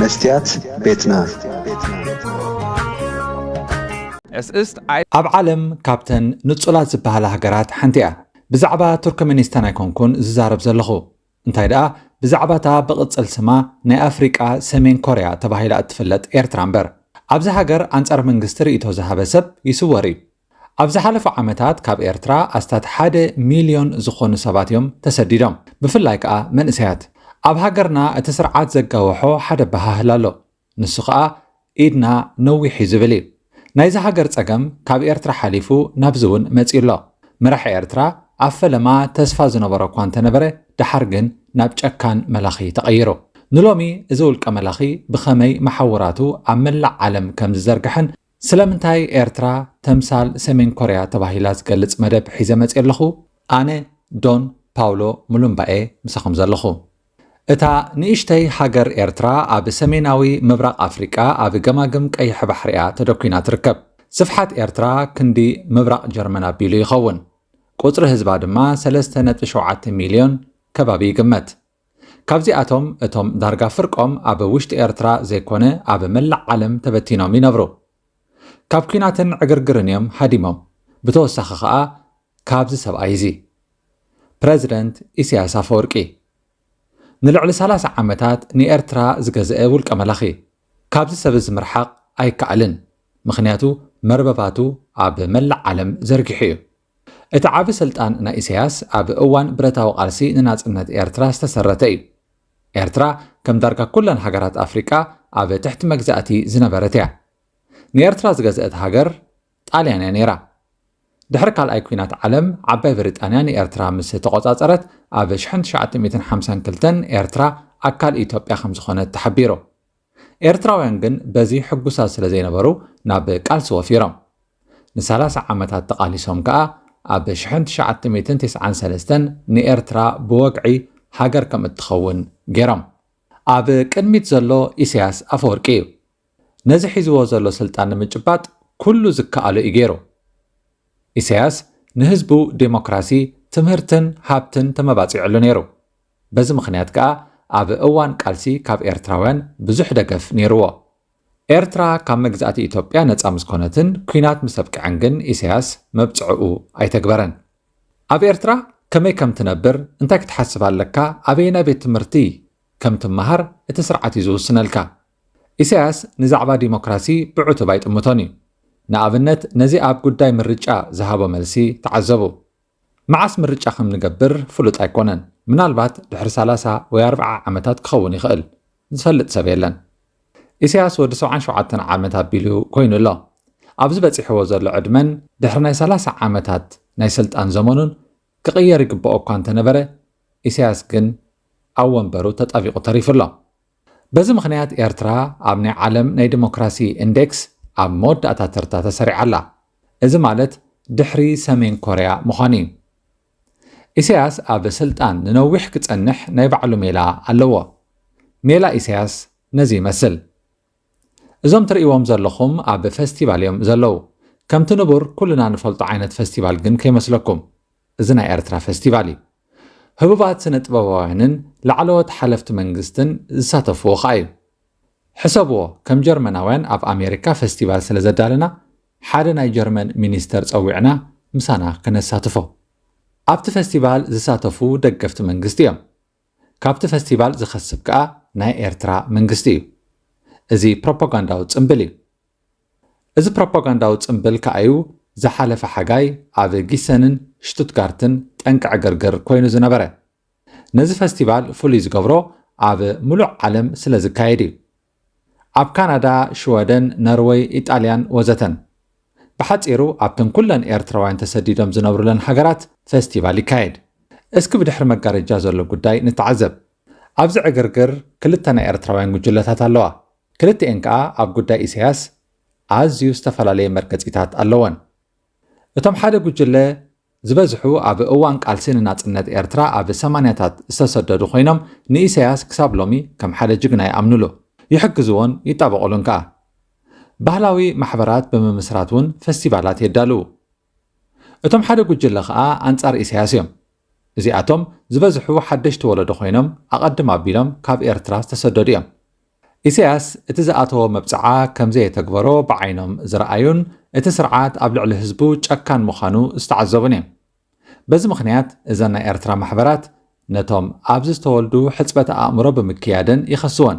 مستيات بيتنا ኣብ ዓለም ካብተን ንጹላት ዝበሃላ ሃገራት ሓንቲ እያ ብዛዕባ ቱርክሜኒስታን ኣይኮንኩን ዝዛረብ ዘለኹ እንታይ ደኣ ብዛዕባታ ብቕጽል ስማ ናይ ኣፍሪቃ ሰሜን ኮርያ ተባሂላ እትፍለጥ ኤርትራ እምበር ኣብዚ ሃገር ኣንጻር መንግስቲ ርእይቶ ዝሃበ ሰብ ይስወር እዩ ኣብ ዝሓለፉ ዓመታት ካብ ኤርትራ ኣስታት 1 ሚልዮን ዝኾኑ ሰባት እዮም ተሰዲዶም ብፍላይ ከዓ መንእሰያት ኣብ ሃገርና እቲ ስርዓት ዘጋውሖ ሓደ ባህል ኣሎ ንሱ ከዓ ኢድና ነዊሕ ዝብል እዩ ናይዚ ሃገር ጸገም ካብ ኤርትራ ሓሊፉ ናብ ዝውን መጺሎ መራሒ ኤርትራ ኣብ ፈለማ ተስፋ ዝነበረ እኳ እንተነበረ ድሓር ግን ናብ ጨካን መላኺ ተቐይሩ ንሎሚ እዚ ውልቀ መላኺ ብኸመይ መሓውራቱ ኣብ መላእ ዓለም ከም ዝዘርግሕን ስለምንታይ ኤርትራ ተምሳል ሰሜን ኮርያ ተባሂላ ዝገልጽ መደብ ሒዘ መጺ ኣለኹ ኣነ ዶን ፓውሎ ሙሉምባኤ ምሳኹም ዘለኹ እታ ንእሽተይ ሃገር ኤርትራ ኣብ ሰሜናዊ ምብራቕ ኣፍሪቃ ኣብ ገማግም ቀይሕ ባሕሪ እያ ተደኲና ትርከብ ስፍሓት ኤርትራ ክንዲ ምብራቕ ጀርመን ኣቢሉ ይኸውን ቁፅሪ ህዝባ ድማ 3.7 ሚልዮን ከባቢ ይግመት ካብዚኣቶም እቶም ዳርጋ ፍርቆም ኣብ ውሽጢ ኤርትራ ዘይኮነ ኣብ መላእ ዓለም ተበቲኖም ይነብሩ ካብ ኩናትን ዕግርግርን እዮም ሃዲሞም ብተወሳኺ ከዓ ካብዚ ሰብኣይ እዚ ፕሬዚደንት ኢሳያስ ኣፈወርቂ ንልዕሊ 30 ዓመታት ንኤርትራ ዝገዝአ ውልቀ መላኺ ካብዚ ሰብ ዝምርሓቕ ኣይከኣልን ምኽንያቱ መርበባቱ ኣብ መላእ ዓለም ዘርጊሑ እዩ እቲ ዓቢ ስልጣን ናይ ኢሳያስ ኣብ እዋን ብረታዊ ቃልሲ ንናጽነት ኤርትራ ዝተሰረተ እዩ ኤርትራ ከም ዳርጋ ኩለን ሃገራት ኣፍሪቃ ኣብ ትሕቲ መግዛእቲ ዝነበረት እያ ንኤርትራ ዝገዝአት ሃገር ጣልያን እያ ነይራ ድሕሪ ካልኣይ ኩናት ዓለም ዓባይ ብሪጣንያ ንኤርትራ ምስ ተቆጻጸረት ኣብ 1952 ኤርትራ ኣካል ኢትዮጵያ ከም ዝኾነት ተሓቢሩ ኤርትራውያን ግን በዚ ሕጉሳት ስለ ዘይነበሩ ናብ ቃልሲ ወፊሮም ን30 ዓመታት ተቃሊሶም ከዓ ኣብ 1993 ንኤርትራ ብወግዒ ሃገር ከም እትኸውን ገይሮም ኣብ ቅድሚት ዘሎ ኢሳያስ ኣፈወርቂ እዩ ነዚ ሒዝዎ ዘሎ ስልጣን ንምጭባጥ ኩሉ ዝከኣሉ እዩ ገይሩ ኢሳያስ ንህዝቡ ዴሞክራሲ ትምህርትን ሃብትን ተመባፂዕሉ ነይሩ በዚ ምኽንያት ከዓ ኣብ እዋን ቃልሲ ካብ ኤርትራውያን ብዙሕ ደገፍ ነይርዎ ኤርትራ ካብ መግዛእቲ ኢትዮጵያ ነፃ ምስኮነትን ኩናት ምስ ኣብቅዐን ግን ኢሳያስ መብፅዕኡ ኣይተግበረን ኣብ ኤርትራ ከመይ ከም ትነብር እንታይ ክትሓስብ ኣለካ ኣበየና ቤት ትምህርቲ ከም ትመሃር እቲ ስርዓት እዩ ዝውስነልካ ኢሳያስ ንዛዕባ ዲሞክራሲ ብዕቱብ ኣይጥምቶን እዩ ንኣብነት ነዚ ኣብ ጉዳይ ምርጫ ዝሃቦ መልሲ ተዓዘቡ መዓስ ምርጫ ከም ንገብር ፍሉጥ ኣይኮነን ምናልባት ድሕሪ 30 ወይ 40 ዓመታት ክኸውን ይኽእል ዝፈልጥ ሰብ የለን ኢሳያስ ወዲ 77 ዓመት ኣቢሉ ኮይኑ ኣሎ ኣብዚ በፂሕዎ ዘሎ ዕድመን ድሕሪ ናይ 30 ዓመታት ናይ ስልጣን ዘመኑን ክቕየር ይግብኦ እኳ እንተነበረ ኢሳያስ ግን ኣብ ወንበሩ ተጣቢቑ ተሪፉ ኣሎ በዚ ምኽንያት ኤርትራ ኣብ ናይ ዓለም ናይ ዲሞክራሲ ኢንዴክስ ኣብ መወዳእታ ተርታ ተሰሪዓላ እዚ ማለት ድሕሪ ሰሜን ኮርያ ምዃኑ እዩ ኢሳያስ ኣብ ስልጣን ንነዊሕ ክጸንሕ ናይ ባዕሉ ሜላ ኣለዎ ሜላ ኢሳያስ ነዚ ይመስል እዞም ትርእይዎም ዘለኹም ኣብ ፌስቲቫል እዮም ዘለዉ ከምቲ ንቡር ኩልና ንፈልጦ ዓይነት ፌስቲቫል ግን ከይመስለኩም እዚ ናይ ኤርትራ ፌስቲቫል እዩ ህቡባት ስነ ጥበባውያንን ላዕለዎት ሓለፍቲ መንግስትን ዝሳተፍዎ ከዓ እዩ ሕሰብዎ ከም ጀርመናውያን ኣብ ኣሜሪካ ፌስቲቫል ስለ ዘዳለና ሓደ ናይ ጀርመን ሚኒስተር ፀዊዕና ምሳና ከነሳትፎ ኣብቲ ፌስቲቫል ዝሳተፉ ደገፍቲ መንግስቲ እዮም ካብቲ ፌስቲቫል ዝኸስብ ከዓ ናይ ኤርትራ መንግስቲ እዩ እዚ ፕሮፓጋንዳዊ ጽምብል እዩ እዚ ፕሮፓጋንዳዊ ጽምብል ከዓ እዩ ዝሓለፈ ሓጋይ ኣብ ጊሰንን ሽቱትጋርትን ጠንቅዕ ግርግር ኮይኑ ዝነበረ ነዚ ፌስቲቫል ፍሉይ ዝገብሮ ኣብ ሙሉእ ዓለም ስለ ዝካየድ እዩ ኣብ ካናዳ ሽወደን ኖርዌይ ኢጣልያን ወዘተን ብሓፂሩ ኣብተን ኩለን ኤርትራውያን ተሰዲዶም ዝነብሩለን ሃገራት ፌስቲቫል ይካየድ እስኪ ብድሕሪ መጋረጃ ዘሎ ጉዳይ ንተዓዘብ ኣብዚ ዕግርግር ክልተ ናይ ኤርትራውያን ጉጅለታት ኣለዋ ክልቲአን ከዓ ኣብ ጉዳይ ኢሳያስ ኣዝዩ ዝተፈላለየ መርገፂታት ኣለወን እቶም ሓደ ጉጅለ ዝበዝሑ ኣብ እዋን ቃልሲ ንናጽነት ኤርትራ ኣብ 80ታት ዝተሰደዱ ኮይኖም ንኢሳያስ ክሳብ ሎሚ ከም ሓደ ጅግና ይኣምንሉ ይሕግዝዎን ይጣበቑሉን ከዓ ባህላዊ ማሕበራት ብምምስራት እውን ፌስቲቫላት የዳልዉ እቶም ሓደ ጉጅለ ከዓ ኣንጻር ኢሳያስ እዮም እዚኣቶም ዝበዝሑ ሓደሽቲ ወለዶ ኮይኖም ኣቐድም ኣቢሎም ካብ ኤርትራ ዝተሰደዱ እዮም ኢሳያስ እቲ ዝኣተዎ መብፅዓ ከምዘ የተግበሮ ብዓይኖም ዝረኣዩን እቲ ስርዓት ኣብ ልዕሊ ህዝቡ ጨካን ምዃኑ ዝተዓዘቡን እዮም። በዚ ምኽንያት እዘን ናይ ኤርትራ ማሕበራት ነቶም ኣብዚ ዝተወልዱ ሕፅበተ ኣእምሮ ብምክያድን ይኸስወን።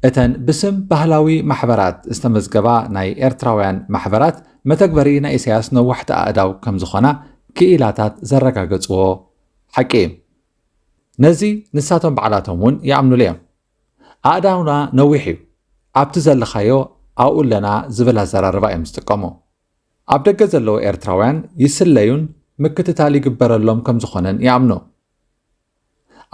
እተን ብስም ባህላዊ ማሕበራት ዝተመዝገባ ናይ ኤርትራውያን ማሕበራት መተግበሪ ናይ ኢሳያስ ነዋሕቲ ኣእዳው ከም ዝኾና ክኢላታት ዘረጋገፅዎ ሓቂ እዩ። ነዚ ንሳቶም በዓላቶም እውን ይኣምኑሉ እዮም። ኣእዳውና ነዊሕ እዩ፣ ኣብቲ ዘለኻዮ ኣብኡ ኣለና ዝብል ኣዘራርባ እዮም ዝጥቀሙ። ኣብ ደገ ዘለዉ ኤርትራውያን ይስለዩን ምክትታል ይግበረሎም ከም ዝኾነን ይኣምኑ።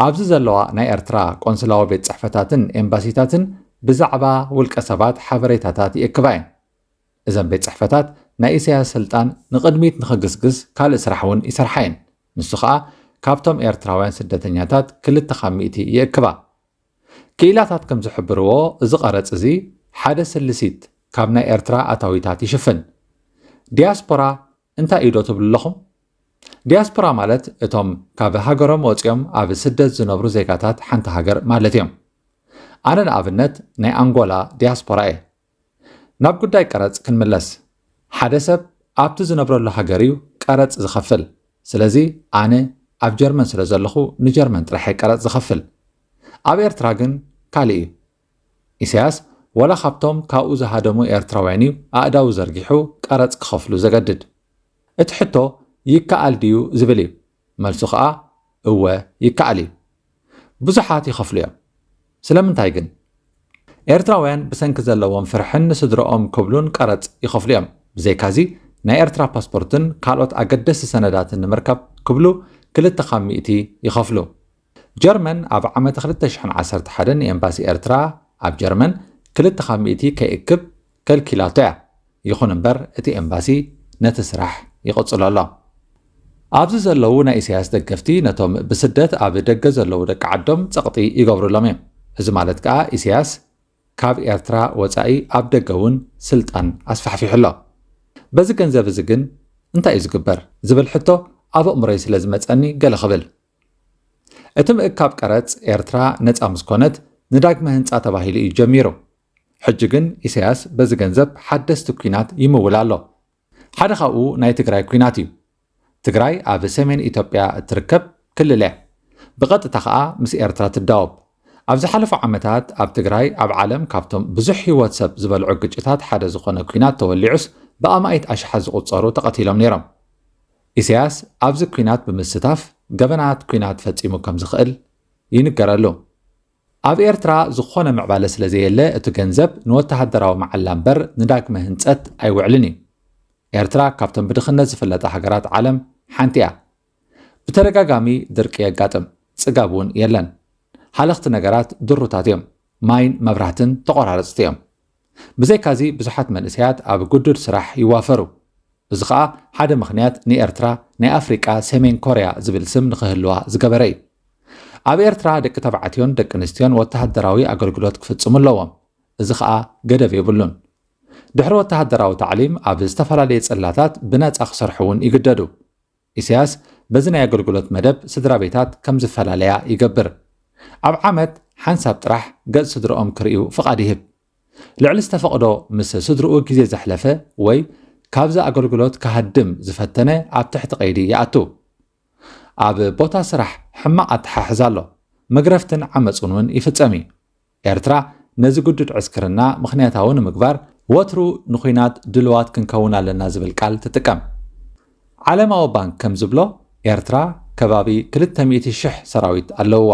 ኣብዚ ዘለዋ ናይ ኤርትራ ቆንስላዊ ቤት ጽሕፈታትን ኤምባሲታትን ብዛዕባ ውልቀ ሰባት ሓበሬታታት ይእክባ እየን። እዘን ቤት ጽሕፈታት ናይ ኢሳያስ ስልጣን ንቕድሚት ንኽግስግስ ካልእ ስራሕ እውን ይሰርሓ እየን። ንሱ ከዓ ካብቶም ኤርትራውያን ስደተኛታት 200 ይእክባ። ክኢላታት ከም ዝሕብርዎ እዚ ቀረፅ እዚ ሓደ ስልሲት ካብ ናይ ኤርትራ ኣታዊታት ይሽፍን። ዲያስፖራ እንታይ እዩ ዶ ትብሉ ኣለኹም? ዲያስፖራ ማለት እቶም ካብ ሃገሮም ወፂኦም ኣብ ስደት ዝነብሩ ዜጋታት ሓንቲ ሃገር ማለት እዮም። ኣነ ንኣብነት ናይ ኣንጎላ ዲያስፖራ እየ። ናብ ጉዳይ ቀረፅ ክንምለስ። ሓደ ሰብ ኣብቲ ዝነብረሉ ሃገር እዩ ቀረፅ ዝኸፍል። ስለዚ ኣነ ኣብ ጀርመን ስለ ዘለኹ ንጀርመን ጥራሕ ቀረፅ ዝኸፍል። ኣብ ኤርትራ ግን ካልእ እዩ። ኢሳያስ ወላ ካብቶም ካብኡ ዝሃደሙ ኤርትራውያን እዩ ኣእዳው ዘርጊሑ ቀረፅ ክኸፍሉ ዘገድድ። እቲ ሕቶ ይከኣል ድዩ ዝብል እዩ። መልሱ ከዓ እወ ይከኣል እዩ። ብዙሓት ይኸፍሉ እዮም። ስለምንታይ ግን? ኤርትራውያን ብሰንኪ ዘለዎም ፍርሕን ንስድሮኦም ክብሉን ቀረፅ ይኸፍሉ እዮም። ብዘይካዚ ናይ ኤርትራ ፓስፖርትን ካልኦት ኣገደስቲ ሰነዳትን ንምርካብ ክብሉ 200 ይኸፍሉ። ጀርመን ኣብ ዓመት 2011 ንኤምባሲ ኤርትራ ኣብ ጀርመን 200 ከይእክብ ከልኪላቶ እያ። ይኹን እምበር እቲ ኤምባሲ ነቲ ስራሕ ይቕፅሎ ኣሎ። ኣብዚ ዘለዉ ናይ ኢሳያስ ደገፍቲ ነቶም ብስደት ኣብ ደገ ዘለዉ ደቂ ዓዶም ፀቕጢ ይገብሩሎም እዮም። እዚ ማለት ከዓ ኢሳያስ ካብ ኤርትራ ወፃኢ ኣብ ደገ እውን ስልጣን ኣስፋሕፊሑሎ። በዚ ገንዘብ እዚ ግን እንታይ እዩ ዝግበር ዝብል ሕቶ ኣብ ኣእምሮይ ስለ ዝመፀኒ ገለ ክብል። እቲ ምእካብ ቀረፅ ኤርትራ ነፃ ምስ ኮነት ንዳግመ ህንፃ ተባሂሉ እዩ ጀሚሩ። ሕጂ ግን ኢሳያስ በዚ ገንዘብ ሓደስቲ ኩናት ይምውል ኣሎ። ሓደ ካብኡ ናይ ትግራይ ኩናት እዩ። ትግራይ ኣብ ሰሜን ኢትዮጵያ እትርከብ ክልል እያ። ብቐጥታ ከዓ ምስ ኤርትራ ትዳወብ። ኣብ ዝሓለፉ ዓመታት ኣብ ትግራይ ኣብ ዓለም ካብቶም ብዙሕ ህይወት ሰብ ዝበልዑ ግጭታት ሓደ ዝኾነ ኩናት ተወሊዑስ ብኣማኢት ኣሽሓት ዝቑፀሩ ተቐቲሎም ነይሮም። ኢሳያስ ኣብዚ ኩናት ብምስታፍ ገበናት ኩናት ፈፂሙ ከም ዝኽእል ይንገረሉ። ኣብ ኤርትራ ዝኾነ ምዕባለ ስለ ዘየለ እቲ ገንዘብ ንወተሃደራዊ መዓላ እምበር ንዳግመ ህንፀት ኣይውዕልን እዩ። ኤርትራ ካብቶም ብድኽነት ዝፍለጣ ሃገራት ዓለም ሓንቲ እያ። ብተደጋጋሚ ድርቂ የጋጥም፣ ጽጋብ እውን የለን። ሓለኽቲ ነገራት ድሩታት እዮም፣ ማይን መብራህትን ተቆራረፅቲ እዮም። ብዘይካዚ ብዙሓት መንእሰያት ኣብ ጉዱድ ስራሕ ይዋፈሩ። እዚ ከዓ ሓደ ምኽንያት ንኤርትራ ናይ ኣፍሪቃ ሰሜን ኮርያ ዝብል ስም ንክህልዋ ዝገበረ እዩ። ኣብ ኤርትራ ደቂ ተባዕትዮን ደቂ ኣንስትዮን ወተሃደራዊ ኣገልግሎት ክፍጽሙ ኣለዎም። እዚ ከዓ ገደብ የብሉን። ድሕሪ ወተሃደራዊ ታዕሊም ኣብ ዝተፈላለየ ጽላታት ብነፃ ክሰርሑ እውን ይግደዱ። ኢሳያስ በዚ ናይ ኣገልግሎት መደብ ስድራ ቤታት ከም ዝፈላለያ ይገብር። ኣብ ዓመት ሓንሳብ ጥራሕ ገጽ ስድሮኦም ክርእዩ ፍቓድ ይህብ። ልዕሊ ዝተፈቕዶ ምስ ስድርኡ ግዜ ዘሕለፈ ወይ ካብዚ ኣገልግሎት ካሃድም ዝፈተነ ኣብ ትሕቲ ቀይዲ ይኣቱ። ኣብ ቦታ ስራሕ ሕማቕ ኣተሓሕዛ ኣሎ። መግረፍትን ዓመፁን እውን ይፍጸም እዩ። ኤርትራ ነዚ ጉዱድ ዕስክርና ምኽንያታዊ ንምግባር ወትሩ ንኹናት ድልዋት ክንከውን ኣለና ዝብል ቃል ትጥቀም። ዓለማዊ ባንክ ከም ዝብሎ ኤርትራ ከባቢ 200,000 ሰራዊት ኣለውዋ።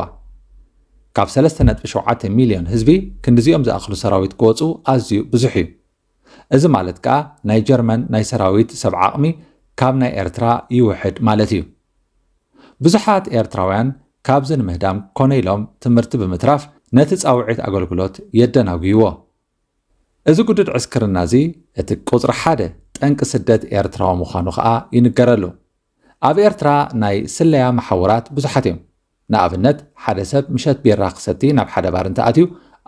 ካብ 3.7 ሚልዮን ህዝቢ ክንዲዚኦም ዝኣኽሉ ሰራዊት ክወፁ ኣዝዩ ብዙሕ እዩ። እዚ ማለት ከዓ ናይ ጀርመን ናይ ሰራዊት ሰብ ዓቕሚ ካብ ናይ ኤርትራ ይውሕድ ማለት እዩ። ብዙሓት ኤርትራውያን ካብዚ ንምህዳም ኮነ ኢሎም ትምህርቲ ብምትራፍ ነቲ ፃውዒት ኣገልግሎት የደናግይዎ። እዚ ጉዱድ ዕስክርና እዚ እቲ ቁፅሪ ሓደ ጠንቂ ስደት ኤርትራዊ ምዃኑ ከዓ ይንገረሉ። ኣብ ኤርትራ ናይ ስለያ ማሕወራት ብዙሓት እዮም። ንኣብነት ሓደ ሰብ ምሸት ቢራ ክሰቲ ናብ ሓደ ባር እንተኣትዩ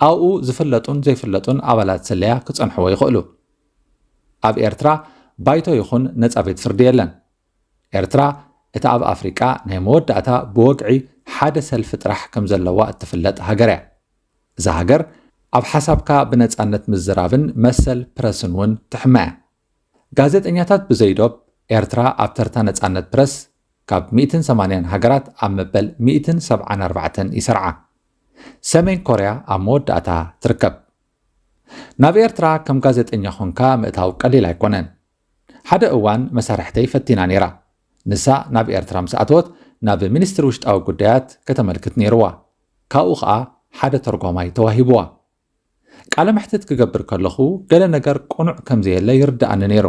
ኣብኡ ዝፍለጡን ዘይፍለጡን ኣባላት ስለያ ክፀንሕዎ ይኽእሉ። ኣብ ኤርትራ ባይቶ ይኹን ነፃ ቤት ፍርዲ የለን። ኤርትራ እቲ ኣብ ኣፍሪቃ ናይ መወዳእታ ብወግዒ ሓደ ሰልፊ ጥራሕ ከም ዘለዋ እትፍለጥ ሃገር እያ። እዛ ሃገር ኣብ ሓሳብካ ብነጻነት ምዝራብን መሰል ፕረስን እውን ትሕመያ ጋዜጠኛታት ብዘይዶብ ኤርትራ ኣብ ተርታ ነጻነት ፕረስ ካብ 180 ሃገራት ኣብ መበል 174 ይሰርዓ ሰሜን ኮርያ ኣብ መወዳእታ ትርከብ ናብ ኤርትራ ከም ጋዜጠኛ ኾንካ ምእታው ቀሊል ኣይኮነን ሓደ እዋን መሳርሕተይ ፈቲና ነይራ ንሳ ናብ ኤርትራ ምስኣተወት ናብ ሚኒስትሪ ውሽጣዊ ጉዳያት ከተመልክት ነይርዋ ካብኡ ከዓ ሓደ ተርጓማይ ተዋሂብዋ ቃለ መሕትት ክገብር ከለኹ ገለ ነገር ቁኑዕ ከም ዘየለ ይርዳእኒ ነይሩ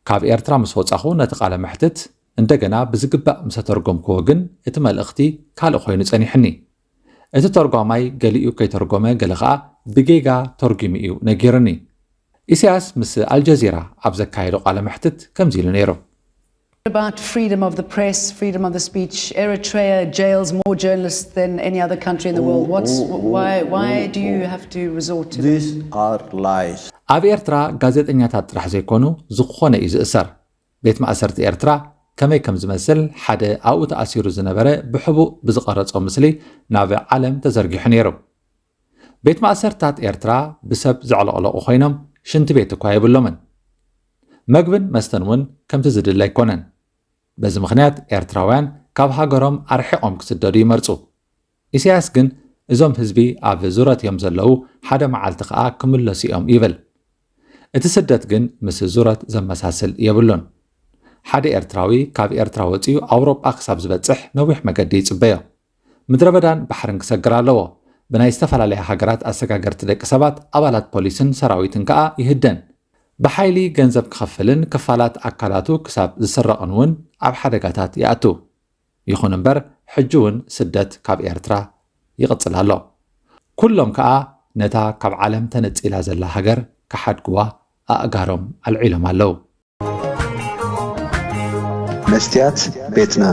ካብ ኤርትራ ምስ ወጻኹ ነቲ ቃለ መሕትት እንደገና ብዝግባእ ምስ ተርጎምክዎ ግን እቲ መልእኽቲ ካልእ ኮይኑ ጸኒሕኒ እቲ ተርጓማይ ገሊኡ ከይተርጎመ ገለ ከዓ ብጌጋ ተርጉሙ እዩ ነጊርኒ ኢሳያስ ምስ አልጀዚራ ኣብ ዘካየዶ ቃለ መሕትት ከምዚ ኢሉ ነይሩ About freedom of the press, freedom of the speech. Eritrea jails more journalists than any other country in the world. Why do you have to resort to these are lies? ኣብ ኤርትራ ጋዜጠኛታት ጥራሕ ዘይኮኑ ዝኾነ እዩ ዝእሰር ቤት ማእሰርቲ ኤርትራ ከመይ ከም ዝመስል ሓደ ኣብኡ ተኣሲሩ ዝነበረ ብሕቡእ ብዝቐረጾ ምስሊ ናብ ዓለም ተዘርጊሑ ነይሩ ቤት ማእሰርታት ኤርትራ ብሰብ ዝዕለቕለቑ ኮይኖም ሽንቲ ቤት እኳ የብሎምን መግብን መስተን እውን ከምቲ ዝድለ ኣይኮነን በዚ ምኽንያት ኤርትራውያን ካብ ሃገሮም ኣርሒቖም ክስደዱ ይመርፁ ኢሳያስ ግን እዞም ህዝቢ ኣብ ዙረት እዮም ዘለዉ ሓደ መዓልቲ ከዓ ክምለሱ እዮም ይብል እቲ ስደት ግን ምስ ዙረት ዘመሳስል የብሉን ሓደ ኤርትራዊ ካብ ኤርትራ ወፂኡ ኣውሮጳ ክሳብ ዝበፅሕ ነዊሕ መገዲ ይጽበዮ ምድረ በዳን ባሕርን ክሰግር ኣለዎ ብናይ ዝተፈላለየ ሃገራት ኣሰጋገርቲ ደቂ ሰባት ኣባላት ፖሊስን ሰራዊትን ከዓ ይህደን ብሓይሊ ገንዘብ ክኸፍልን ክፋላት ኣካላቱ ክሳብ ዝስረቕን እውን ኣብ ሓደጋታት ይኣቱ ይኹን እምበር ሕጂ እውን ስደት ካብ ኤርትራ ይቕፅል ኣሎ ኩሎም ከዓ ነታ ካብ ዓለም ተነፂላ ዘላ ሃገር ክሓድግዋ ኣእጋሮም ኣልዒሎም ኣለዉ መስትያት ቤትና